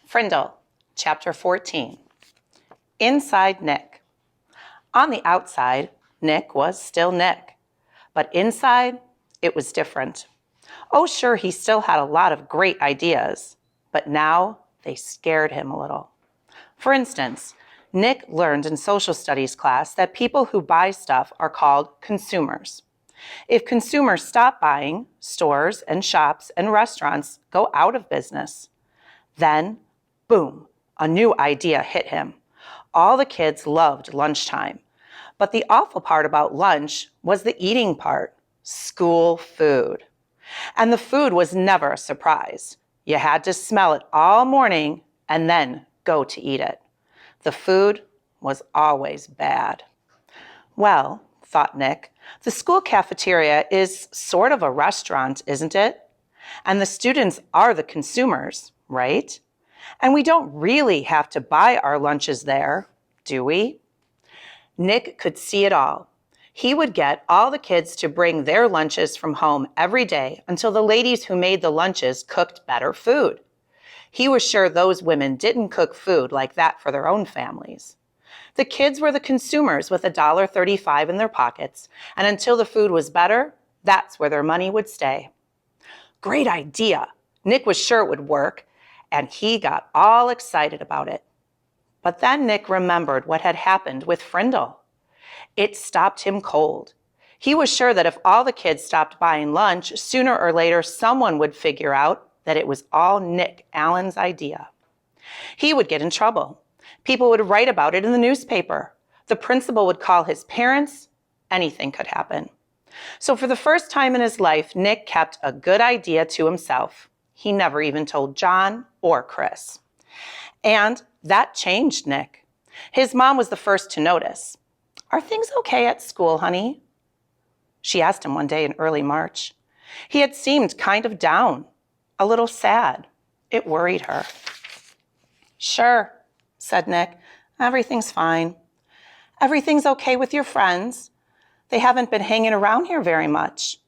Frindle, Chapter 14. Inside Nick. On the outside, Nick was still Nick. But inside, it was different. Oh, sure, he still had a lot of great ideas, but now they scared him a little. For instance, Nick learned in social studies class that people who buy stuff are called consumers. If consumers stop buying, stores and shops and restaurants go out of business. Then, boom, a new idea hit him. All the kids loved lunchtime. But the awful part about lunch was the eating part, school food. And the food was never a surprise. You had to smell it all morning and then go to eat it. The food was always bad. Well, thought Nick, the school cafeteria is sort of a restaurant, isn't it? And the students are the consumers, right? And we don't really have to buy our lunches there, do we? Nick could see it all. He would get all the kids to bring their lunches from home every day until the ladies who made the lunches cooked better food. He was sure those women didn't cook food like that for their own families. The kids were the consumers with $1.35 in their pockets, and until the food was better, that's where their money would stay. Great idea. Nick was sure it would work, and he got all excited about it. But then Nick remembered what had happened with Frindle. It stopped him cold. He was sure that if all the kids stopped buying lunch, sooner or later someone would figure out that it was all Nick Allen's idea. He would get in trouble. People would write about it in the newspaper. The principal would call his parents. Anything could happen. So for the first time in his life, Nick kept a good idea to himself. He never even told John or Chris. And that changed Nick. His mom was the first to notice. "Are things okay at school, honey?" She asked him one day in early March. He had seemed kind of down, a little sad. It worried her. "Sure," said Nick. "Everything's fine. Everything's okay with your friends. They haven't been hanging around here very much.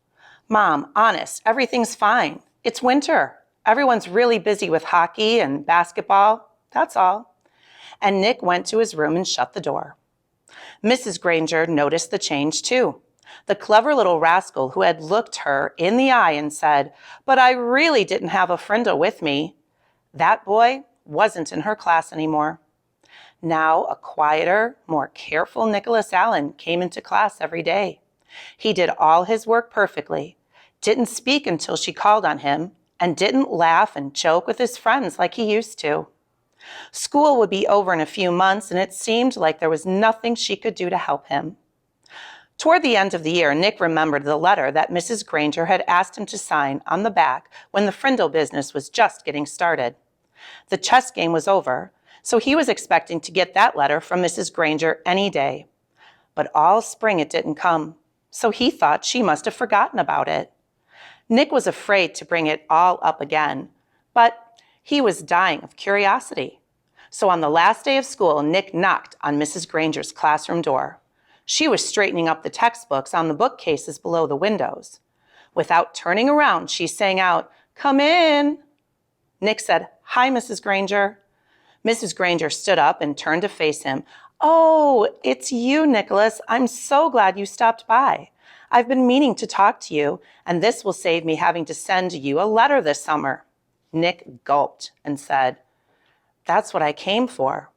Mom, honest, everything's fine. It's winter. Everyone's really busy with hockey and basketball. That's all." And Nick went to his room and shut the door. Mrs. Granger noticed the change too. The clever little rascal who had looked her in the eye and said, "But I really didn't have a Frindle with me." That boy wasn't in her class anymore. Now a quieter, more careful Nicholas Allen came into class every day. He did all his work perfectly, didn't speak until she called on him, and didn't laugh and joke with his friends like he used to. School would be over in a few months, and it seemed like there was nothing she could do to help him. Toward the end of the year, Nick remembered the letter that Mrs. Granger had asked him to sign on the back when the Frindle business was just getting started. The chess game was over, so he was expecting to get that letter from Mrs. Granger any day. But all spring it didn't come, so he thought she must have forgotten about it. Nick was afraid to bring it all up again, but he was dying of curiosity. So on the last day of school, Nick knocked on Mrs. Granger's classroom door. She was straightening up the textbooks on the bookcases below the windows. Without turning around, she sang out, "Come in." Nick said, "Hi, Mrs. Granger." Mrs. Granger stood up and turned to face him. "Oh, it's you, Nicholas. I'm so glad you stopped by. I've been meaning to talk to you, and this will save me having to send you a letter this summer." Nick gulped and said, "That's what I came for,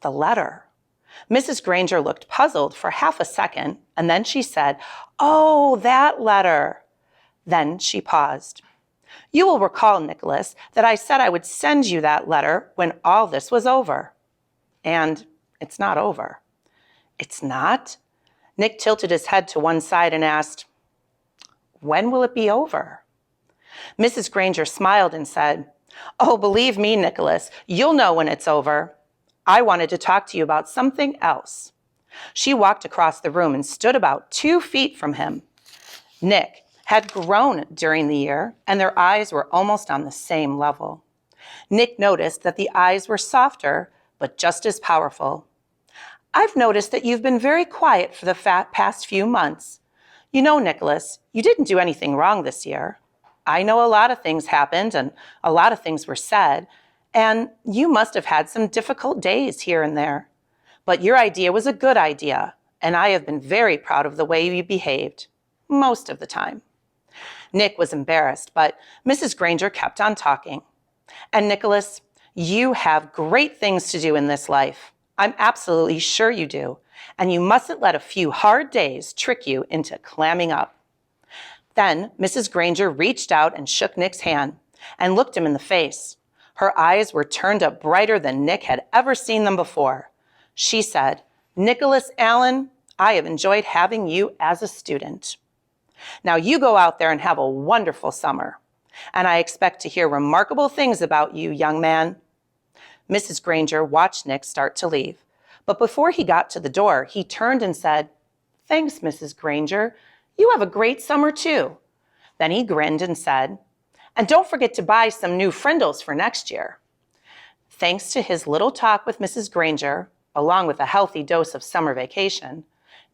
the letter." Mrs. Granger looked puzzled for half a second, and then she said, "Oh, that letter." Then she paused. "You will recall, Nicholas, that I said I would send you that letter when all this was over. And it's not over." "It's not?" Nick tilted his head to one side and asked, "When will it be over?" Mrs. Granger smiled and said, "Oh, believe me, Nicholas, you'll know when it's over. I wanted to talk to you about something else." She walked across the room and stood about 2 feet from him. Nick had grown during the year, and their eyes were almost on the same level. Nick noticed that the eyes were softer, but just as powerful. "I've noticed that you've been very quiet for the past few months. You know, Nicholas, you didn't do anything wrong this year. I know a lot of things happened and a lot of things were said, And you must have had some difficult days here and there. But your idea was a good idea, and I have been very proud of the way you behaved, most of the time. Nick was embarrassed, but Mrs. Granger kept on talking. And Nicholas, you have great things to do in this life. I'm absolutely sure you do. And you mustn't let a few hard days trick you into clamming up. Then Mrs. Granger reached out and shook Nick's hand and looked him in the face. Her eyes were turned up brighter than Nick had ever seen them before. She said, "Nicholas Allen, I have enjoyed having you as a student. Now you go out there and have a wonderful summer. And I expect to hear remarkable things about you, young man." Mrs. Granger watched Nick start to leave. But before he got to the door, he turned and said, "Thanks, Mrs. Granger. You have a great summer too." Then he grinned and said, "And don't forget to buy some new Frindles for next year." Thanks to his little talk with Mrs. Granger, along with a healthy dose of summer vacation,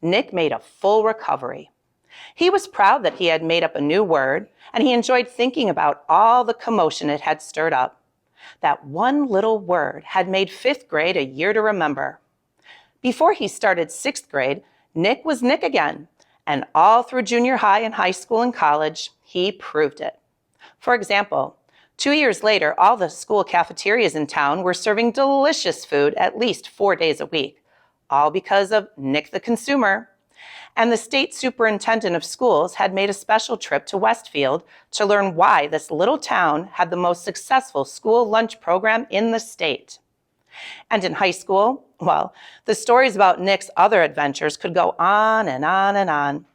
Nick made a full recovery. He was proud that he had made up a new word, and he enjoyed thinking about all the commotion it had stirred up. That one little word had made 5th grade a year to remember. Before he started 6th grade, Nick was Nick again, and all through junior high and high school and college, he proved it. For example, 2 years later, all the school cafeterias in town were serving delicious food at least 4 days a week, all because of Nick the consumer. And the state superintendent of schools had made a special trip to Westfield to learn why this little town had the most successful school lunch program in the state. And in high school, well, the stories about Nick's other adventures could go on and on and on.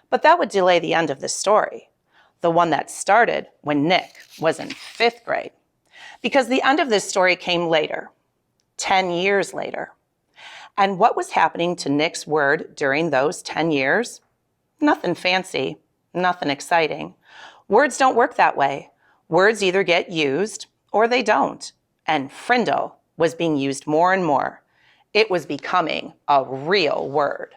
But that would delay the end of the story, the one that started when Nick was in 5th grade. Because the end of this story came later, 10 years later. And what was happening to Nick's word during those 10 years? Nothing fancy, nothing exciting. Words don't work that way. Words either get used or they don't. And Frindle was being used more and more. It was becoming a real word.